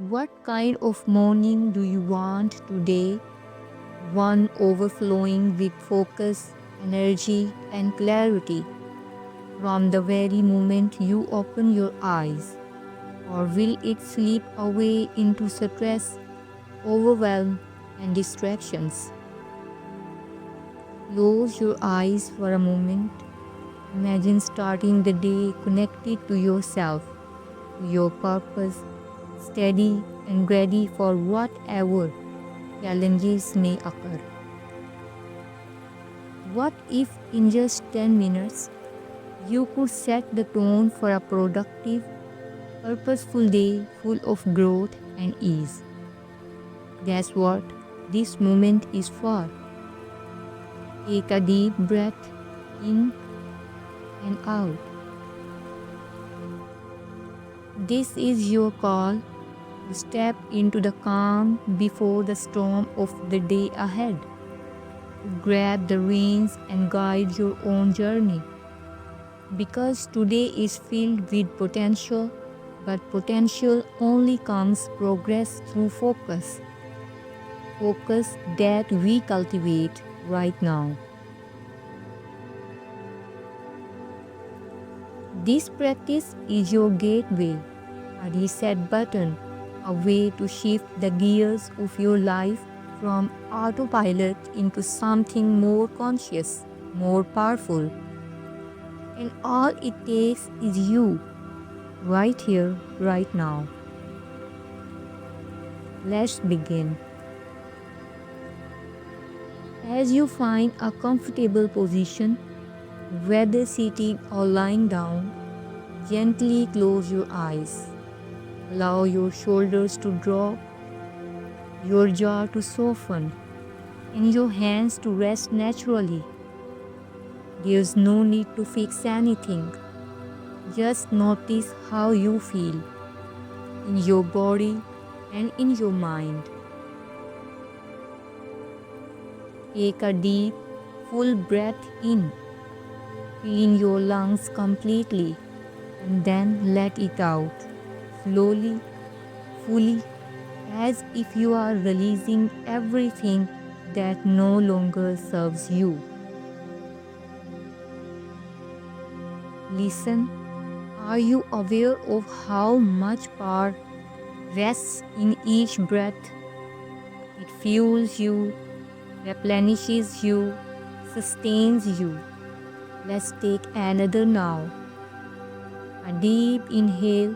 What kind of morning do you want today? One overflowing with focus, energy, and clarity from the very moment you open your eyes? Or will it slip away into stress, overwhelm, and distractions? Close your eyes for a moment. Imagine starting the day connected to yourself, to your purpose, steady and ready for whatever challenges may occur. What if in just 10 minutes you could set the tone for a productive, purposeful day full of growth and ease? That's what this moment is for. Take a deep breath in and out. This is your call to step into the calm before the storm of the day ahead. To grab the reins and guide your own journey. Because today is filled with potential, but potential only comes progress through focus. Focus that we cultivate right now. This practice is your gateway, a reset button, a way to shift the gears of your life from autopilot into something more conscious, more powerful. And all it takes is you, right here, right now. Let's begin. As you find a comfortable position, whether sitting or lying down, gently close your eyes. Allow your shoulders to drop, your jaw to soften, and your hands to rest naturally. There's no need to fix anything. Just notice how you feel in your body and in your mind. Take a deep, full breath in, filling your lungs completely, and then let it out, slowly, fully, as if you are releasing everything that no longer serves you. Listen, are you aware of how much power rests in each breath? It fuels you, replenishes you, sustains you. Let's take another now. A deep inhale.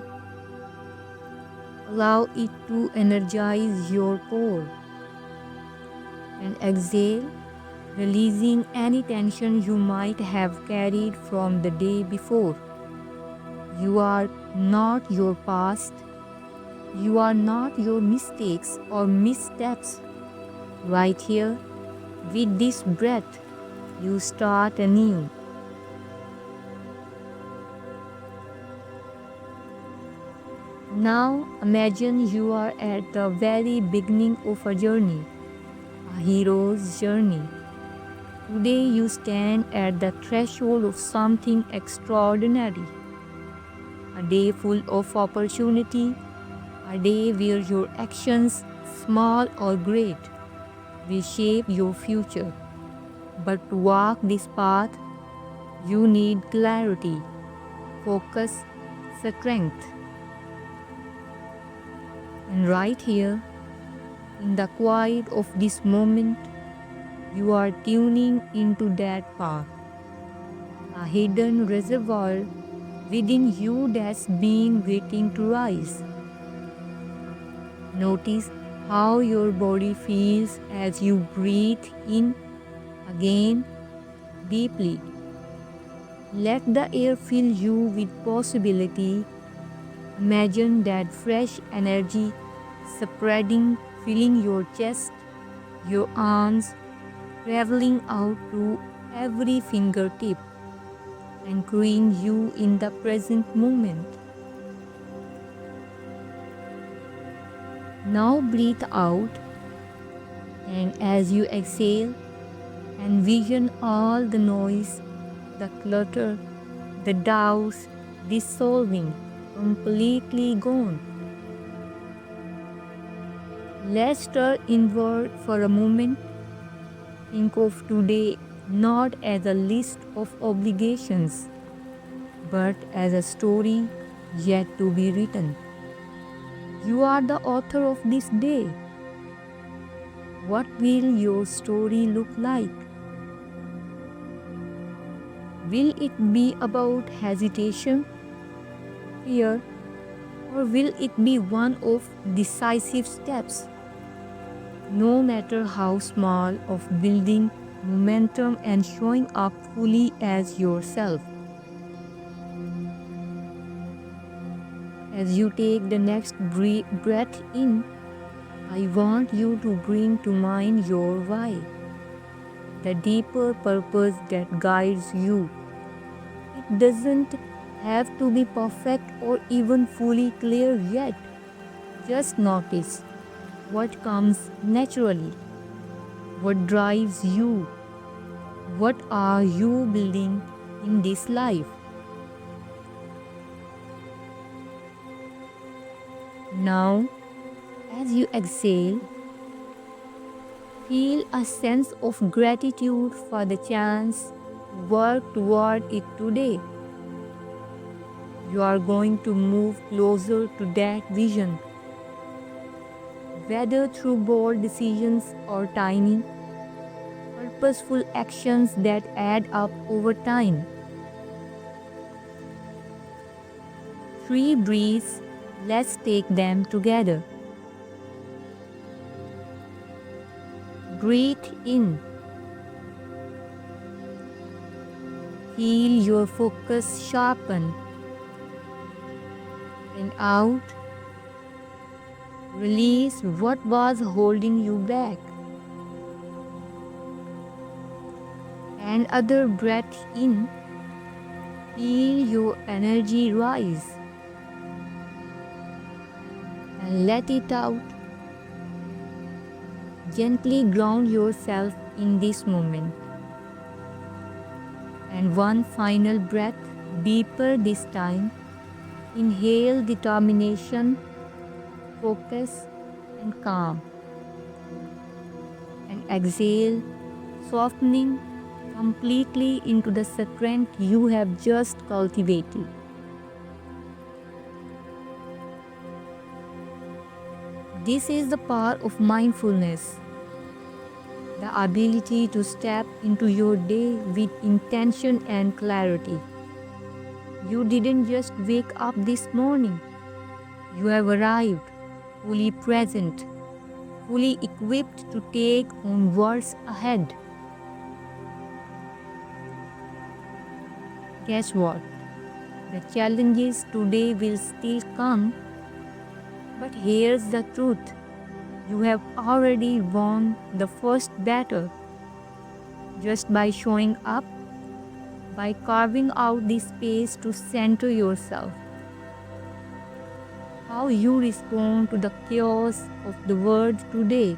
Allow it to energize your core. And exhale, releasing any tension you might have carried from the day before. You are not your past. You are not your mistakes or missteps. Right here, with this breath, you start anew. Now imagine you are at the very beginning of a journey, a hero's journey. Today you stand at the threshold of something extraordinary. A day full of opportunity, a day where your actions, small or great, will shape your future. But to walk this path, you need clarity, focus, strength. And right here, in the quiet of this moment, you are tuning into that path, a hidden reservoir within you that's been waiting to rise. Notice how your body feels as you breathe in again deeply. Let the air fill you with possibility. Imagine that fresh energy spreading, filling your chest, your arms, traveling out to every fingertip, anchoring you in the present moment. Now breathe out, and as you exhale, envision all the noise, the clutter, the doubts dissolving, completely gone. Let's turn inward for a moment. Think of today not as a list of obligations, but as a story yet to be written. You are the author of this day. What will your story look like? Will it be about hesitation, fear, or will it be one of decisive steps? No matter how small, of building momentum and showing up fully as yourself. As you take the next breath in, I want you to bring to mind your why, the deeper purpose that guides you. It doesn't have to be perfect or even fully clear yet. Just notice what comes naturally, what drives you, what are you building in this life. Now, as you exhale, feel a sense of gratitude for the chance to work toward it today. You are going to move closer to that vision, whether through bold decisions or tiny, purposeful actions that add up over time. 3 breaths, let's take them together. Breathe in. Feel your focus sharpen. And out. Release what was holding you back. Another breath in. Feel your energy rise. And let it out. Gently ground yourself in this moment. And one final breath, deeper this time. Inhale determination, focus, and calm. And exhale, softening completely into the strength you have just cultivated. This is the power of mindfulness, the ability to step into your day with intention and clarity. You didn't just wake up this morning. You have arrived, fully present, fully equipped to take on what's ahead. Guess what? The challenges today will still come, but here's the truth. You have already won the first battle just by showing up, by carving out the space to center yourself. How you respond to the chaos of the world today,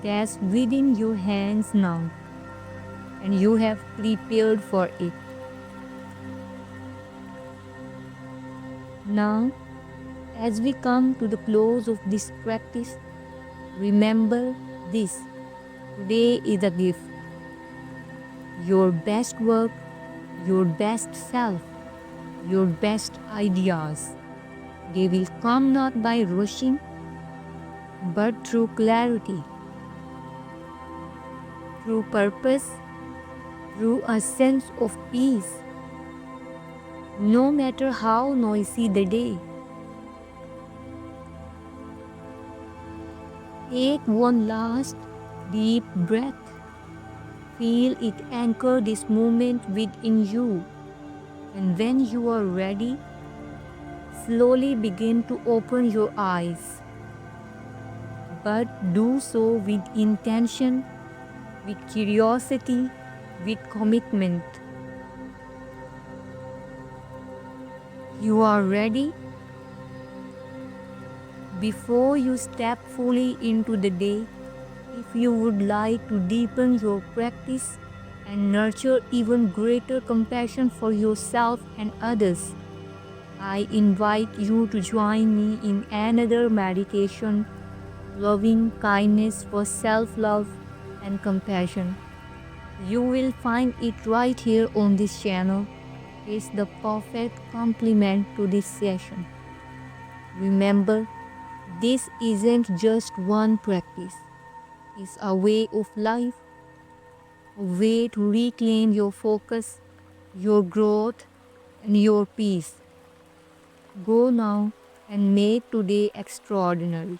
that's within your hands now, and you have prepared for it. Now, as we come to the close of this practice, remember this. Today is a gift. Your best work, your best self, your best ideas. They will come not by rushing, but through clarity, through purpose, through a sense of peace. No matter how noisy the day, take one last deep breath. Feel it anchor this moment within you. And when you are ready, slowly begin to open your eyes. But do so with intention, with curiosity, with commitment. You are ready? Before you step fully into the day, if you would like to deepen your practice and nurture even greater compassion for yourself and others, I invite you to join me in another meditation, loving kindness for self love and compassion. You will find it right here on this channel. It's the perfect complement to this session. Remember, this isn't just one practice, it's a way of life, a way to reclaim your focus, your growth, and your peace. Go now and make today extraordinary.